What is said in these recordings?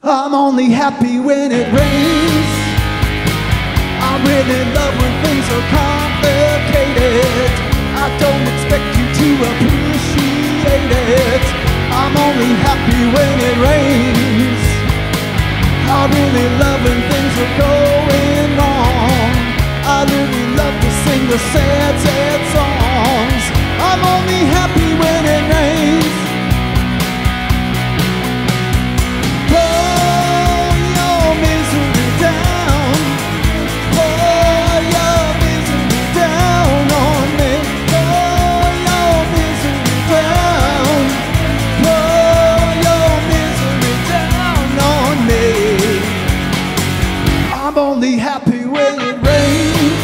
I'm only happy when it rains. I really love when things are complicated. I don't expect you to appreciate it. I'm only happy when it rains. I really love when things are going wrong. I really love to sing the sad, sad songs. I'm only happy when it rains. I'm only happy when it rains.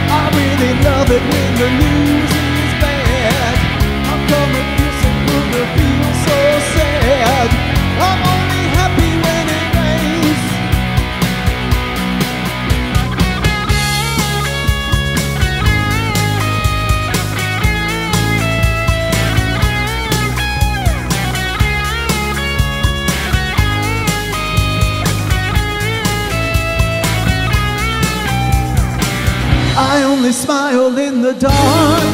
I really love it when the news is bad. I'm gonna feel so good to feel so sad. I'm only happy when it rains. I only smile in the dark.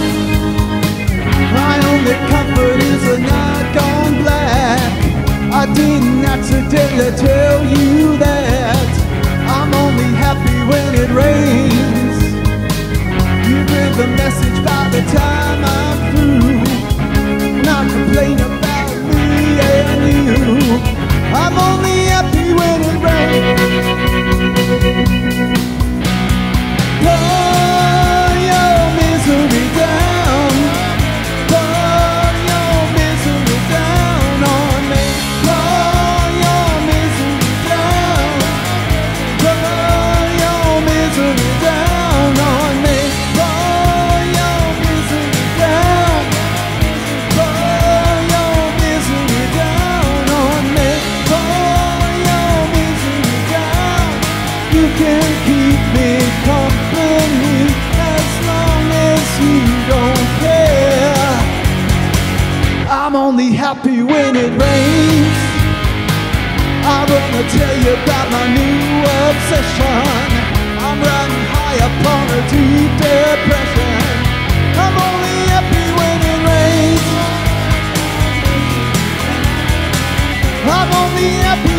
My only comfort is a night gone black. I didn't accidentally tell you that. I'm only happy when it rains. You get the message by the time I'm through. Not complain about me and you. I'm only happy when it rains. You can keep me company as long as you don't care. I'm only happy when it rains. I wanna tell you about my new obsession. I'm riding high upon a deep depression. I'm only happy when it rains. I'm only happy